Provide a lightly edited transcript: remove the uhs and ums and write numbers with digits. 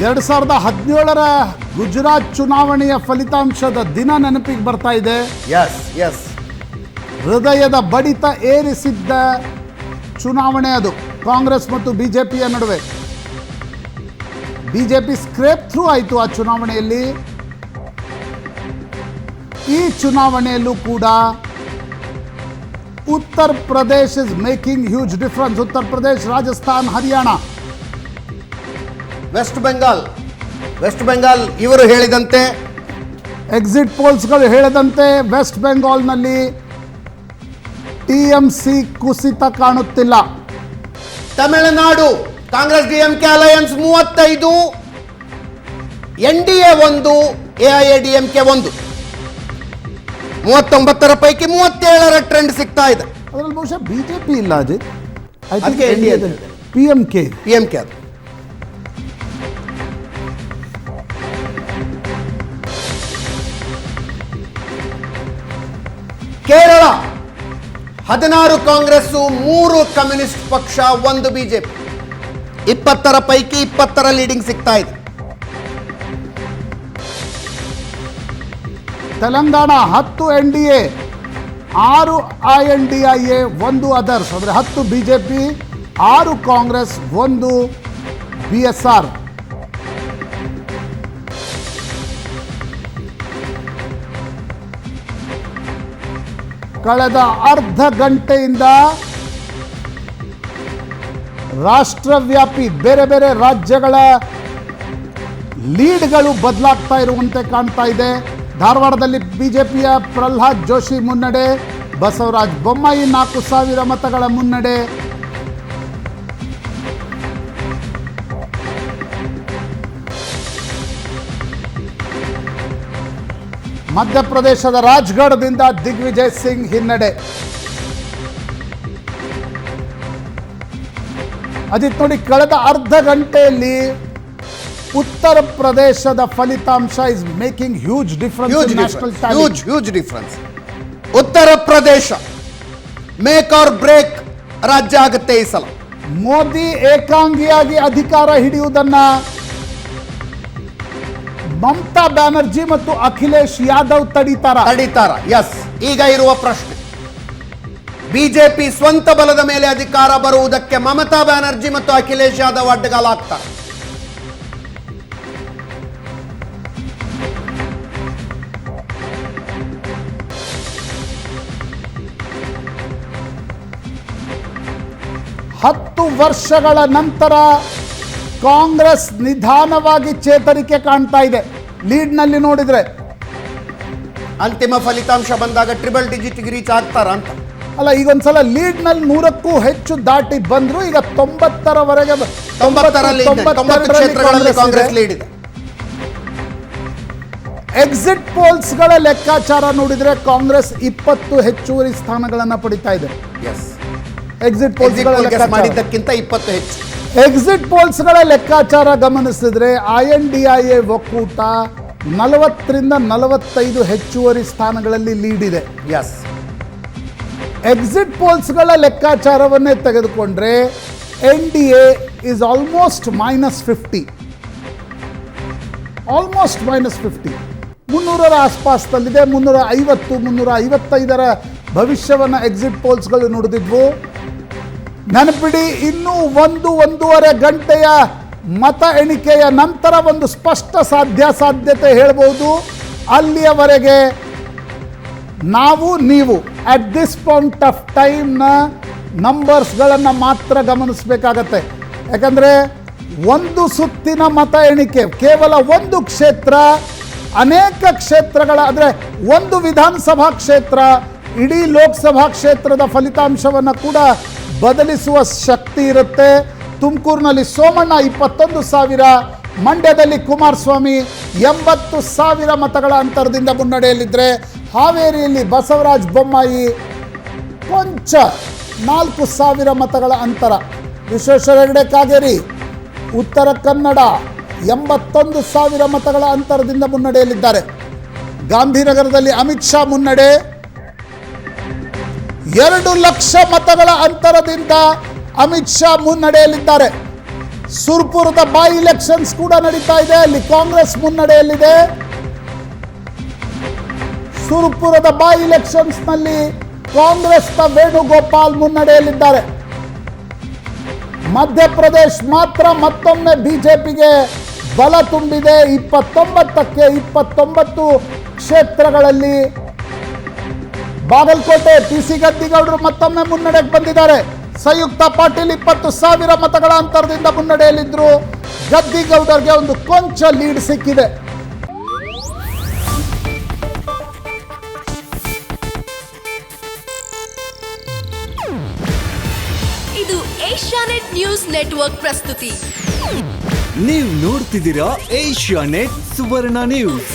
2017ರ ಗುಜರಾತ್ ಚುನಾವಣೆಯ ಫಲಿತಾಂಶದ ದಿನ ನೆನಪಿಗೆ ಬರ್ತಾ ಇದೆ. ಎಸ್ ಹೃದಯದ ಬಡಿತ ಏರಿಸಿದ್ದ ಚುನಾವಣೆ ಅದು ಕಾಂಗ್ರೆಸ್ ಮತ್ತು ಬಿಜೆಪಿಯ ನಡುವೆ. ಬಿಜೆಪಿ ಸ್ಕ್ರೇಪ್ ಥ್ರೂ ಆಯಿತು ಆ ಚುನಾವಣೆಯಲ್ಲಿ. ಈ ಚುನಾವಣೆಯಲ್ಲೂ ಕೂಡ Uttar Pradesh is making huge difference. Uttar Pradesh, Rajasthan, Haryana, West Bengal ಇವರು ಹೇಳಿದಂತೆ, ಎಕ್ಸಿಟ್ ಪೋಲ್ಸ್ಗಳು ಹೇಳಿದಂತೆ ವೆಸ್ಟ್ ಬೆಂಗಾಲ್ನಲ್ಲಿ ಟಿಎಂಸಿ ಕುಸಿತ ಕಾಣುತ್ತಿಲ್ಲ. Tamil Nadu Congress DMK alliance 35, NDA 1, AIADMK 1, 39ರ ಪೈಕಿ 37ರ ಟ್ರೆಂಡ್ ಸಿಗ್ತಾ ಇದೆ. ಅದರಲ್ಲಿ ಬಹುಶಃ ಬಿಜೆಪಿ ಇಲ್ಲ ಅಜಿತ್. ಅದಕ್ಕೆ NDA PMK ಅದು. ಕೇರಳ 16 ಕಾಂಗ್ರೆಸ್, 3 ಕಮ್ಯುನಿಸ್ಟ್ ಪಕ್ಷ, 1 ಬಿಜೆಪಿ, 20ರ ಪೈಕಿ 20ರ ಲೀಡಿಂಗ್ ಸಿಗ್ತಾ ಇದೆ. Telangana 10 NDA, 6 INDIA, 1 others. ಅಂದರೆ 10 ಬಿಜೆಪಿ, 6 ಕಾಂಗ್ರೆಸ್, 1 BSR. ಕಳೆದ ಅರ್ಧ ಗಂಟೆಯಿಂದ ರಾಷ್ಟ್ರವ್ಯಾಪಿ ಬೇರೆ ಬೇರೆ ರಾಜ್ಯಗಳ ಲೀಡ್ಗಳು ಬದಲಾಗ್ತಾ ಇರುವಂತೆ ಕಾಣ್ತಾ ಇದೆ. ಧಾರವಾಡದಲ್ಲಿ ಬಿಜೆಪಿಯ ಪ್ರಹ್ಲಾದ್ ಜೋಶಿ ಮುನ್ನಡೆ, ಬಸವರಾಜ ಬೊಮ್ಮಾಯಿ 4,000 ಮತಗಳ ಮುನ್ನಡೆ. ಮಧ್ಯಪ್ರದೇಶದ ರಾಜ್ಗಢದಿಂದ ದಿಗ್ವಿಜಯ್ ಸಿಂಗ್ ಹಿನ್ನಡೆ. ಅಜಿತ್ ನೋಡಿ, ಕಳೆದ ಅರ್ಧ ಗಂಟೆಯಲ್ಲಿ ಉತ್ತರ ಪ್ರದೇಶದ ಫಲಿತಾಂಶ is making huge difference. Huge difference. Uttar Pradesh make or break ರಾಜ್ಯ ಆಗುತ್ತೆ ಈ ಸಲ. ಮೋದಿ ಏಕಾಂಗಿಯಾಗಿ ಅಧಿಕಾರ ಹಿಡಿಯುವುದನ್ನ ಮಮತಾ ಬ್ಯಾನರ್ಜಿ ಮತ್ತು ಅಖಿಲೇಶ್ ಯಾದವ್ ತಡೀತಾರ? ಎಸ್. ಈಗ ಇರುವ ಪ್ರಶ್ನೆ, ಬಿಜೆಪಿ ಸ್ವಂತ ಬಲದ ಮೇಲೆ ಅಧಿಕಾರ ಬರುವುದಕ್ಕೆ ಮಮತಾ ಬ್ಯಾನರ್ಜಿ ಮತ್ತು ಅಖಿಲೇಶ್ ಯಾದವ್ ಅಡ್ಡಗಾಲಾಗ್ತಾರೆ. ಹತ್ತು ವರ್ಷಗಳ ನಂತರ ಕಾಂಗ್ರೆಸ್ ನಿಧಾನವಾಗಿ ಚೇತರಿಕೆ ಕಾಣ್ತಾ ಇದೆ. ಲೀಡ್ನಲ್ಲಿ ನೋಡಿದ್ರೆ ಅಂತಿಮ ಫಲಿತಾಂಶ ಬಂದಾಗ ಟ್ರಿಬಲ್ ಡಿಜಿಟ್ ರೀಚ್ ಆಗ್ತಾರ ಅಂತ ಅಲ್ಲ, ಈಗೊಂದ್ಸಲ ಲೀಡ್ನಲ್ಲಿ 100ಕ್ಕೂ ಹೆಚ್ಚು ದಾಟಿ ಬಂದ್ರು. ಈಗ 90ರವರೆಗೆ 90 ಕ್ಷೇತ್ರಗಳಲ್ಲಿ ಕಾಂಗ್ರೆಸ್ ಲೀಡ್ ಇದೆ. ಎಕ್ಸಿಟ್ ಪೋಲ್ಸ್ಗಳ ಲೆಕ್ಕಾಚಾರ ನೋಡಿದ್ರೆ ಕಾಂಗ್ರೆಸ್ 20 ಹೆಚ್ಚುವರಿ ಸ್ಥಾನಗಳನ್ನು ಪಡಿತಾ ಇದೆ. ಎಕ್ಸಿಟ್ ಪೋಲ್ಸ್ಗಳ ಮಾಡಿದ್ದಕ್ಕಿಂತ 20 ಹೆಚ್ಚು. ಎಕ್ಸಿಟ್ ಪೋಲ್ಸ್ಗಳ ಲೆಕ್ಕಾಚಾರ ಗಮನಿಸಿದ್ರೆ INDIA ಒಕ್ಕೂಟ 40ರಿಂದ 45 ಹೆಚ್ಚುವರಿ ಸ್ಥಾನಗಳಲ್ಲಿ ಲೀಡ್ ಇದೆ. ಎಕ್ಸಿಟ್ ಪೋಲ್ಸ್ಗಳ ಲೆಕ್ಕಾಚಾರವನ್ನೇ ತೆಗೆದುಕೊಂಡ್ರೆ NDA ಇಸ್ ಆಲ್ಮೋಸ್ಟ್ -50, ಆಲ್ಮೋಸ್ಟ್ -50, 300ರ ಆಸ್ಪಾಸ್ನಲ್ಲಿದೆ. 350, 355ರ ಭವಿಷ್ಯವನ್ನು ಎಕ್ಸಿಟ್ ಪೋಲ್ಸ್ಗಳು ನುಡಿದಿದ್ವು. ನೆನಪಿಡಿ, ಇನ್ನೂ 1-1.5 ಗಂಟೆಯ ಮತ ಎಣಿಕೆಯ ನಂತರ ಒಂದು ಸ್ಪಷ್ಟ ಸಾಧ್ಯತೆ ಹೇಳ್ಬೋದು. ಅಲ್ಲಿಯವರೆಗೆ ನೀವು ಅಟ್ ದಿಸ್ ಪಾಯಿಂಟ್ ಆಫ್ ಟೈಮ್ನ ನಂಬರ್ಸ್ಗಳನ್ನು ಮಾತ್ರ ಗಮನಿಸಬೇಕಾಗತ್ತೆ. ಯಾಕಂದರೆ ಒಂದು ಸುತ್ತಿನ ಮತ ಎಣಿಕೆ ಕೇವಲ ಒಂದು ಕ್ಷೇತ್ರ, ಅನೇಕ ಕ್ಷೇತ್ರಗಳ ಅಂದರೆ ಒಂದು ವಿಧಾನಸಭಾ ಕ್ಷೇತ್ರ ಇಡೀ ಲೋಕಸಭಾ ಕ್ಷೇತ್ರದ ಫಲಿತಾಂಶವನ್ನು ಕೂಡ ಬದಲಿಸುವ ಶಕ್ತಿ ಇರುತ್ತೆ. ತುಮಕೂರಿನಲ್ಲಿ ಸೋಮಣ್ಣ 21,000, ಮಂಡ್ಯದಲ್ಲಿ ಕುಮಾರಸ್ವಾಮಿ 80,000 ಮತಗಳ ಅಂತರದಿಂದ ಮುನ್ನಡೆಯಲ್ಲಿದ್ದರೆ, ಹಾವೇರಿಯಲ್ಲಿ ಬಸವರಾಜ ಬೊಮ್ಮಾಯಿ ಕೊಂಚ 4,000 ಮತಗಳ ಅಂತರ. ವಿಶ್ವೇಶ್ವರ ಹೆಗಡೆ ಕಾಗೇರಿ ಉತ್ತರ ಕನ್ನಡ 81,000 ಮತಗಳ ಅಂತರದಿಂದ ಮುನ್ನಡೆಯಲ್ಲಿದ್ದಾರೆ. ಗಾಂಧಿನಗರದಲ್ಲಿ ಅಮಿತ್ ಶಾ ಮುನ್ನಡೆ, 2 ಲಕ್ಷ ಮತಗಳ ಅಂತರದಿಂದ ಅಮಿತ್ ಶಾ ಮುನ್ನಡೆಯಲ್ಲಿದ್ದಾರೆ. ಸುರ್ಪುರದ ಬೈ ಇಲೆಕ್ಷನ್ಸ್ ಕೂಡ ನಡೀತಾ ಇದೆ. ಅಲ್ಲಿ ಕಾಂಗ್ರೆಸ್ ಮುನ್ನಡೆಯಲ್ಲಿದೆ. ಸುರ್ಪುರದ ಬೈ ಇಲೆಕ್ಷನ್ಸ್ ನಲ್ಲಿ ಕಾಂಗ್ರೆಸ್ನ ವೇಣುಗೋಪಾಲ್ ಮುನ್ನಡೆಯಲ್ಲಿದ್ದಾರೆ. ಮಧ್ಯಪ್ರದೇಶ್ ಮಾತ್ರ ಮತ್ತೊಮ್ಮೆ ಬಿಜೆಪಿಗೆ ಬಲ ತುಂಬಿದೆ. 29ಕ್ಕೆ 29 ಕ್ಷೇತ್ರಗಳಲ್ಲಿ ಬಾಗಲಕೋಟೆ ಟಿ.ಸಿ. ಗದ್ದಿಗೌಡರು ಮತ್ತೊಮ್ಮೆ ಮುನ್ನಡೆಗೆ ಬಂದಿದ್ದಾರೆ. ಸಂಯುಕ್ತ ಪಾಟೀಲ್ 20,000 ಮತಗಳ ಅಂತರದಿಂದ ಮುನ್ನಡೆಯಲ್ಲಿದ್ದರು. ಗದ್ದಿಗೌಡರಿಗೆ ಒಂದು ಕೊಂಚ ಲೀಡ್ ಸಿಕ್ಕಿದೆ. ಇದು ಏಷ್ಯಾನೆಟ್ ನ್ಯೂಸ್ ನೆಟ್ವರ್ಕ್ ಪ್ರಸ್ತುತಿ. ನೀವು ನೋಡ್ತಿದ್ದೀರಾ ಏಷ್ಯಾನೆಟ್ ಸುವರ್ಣ ನ್ಯೂಸ್.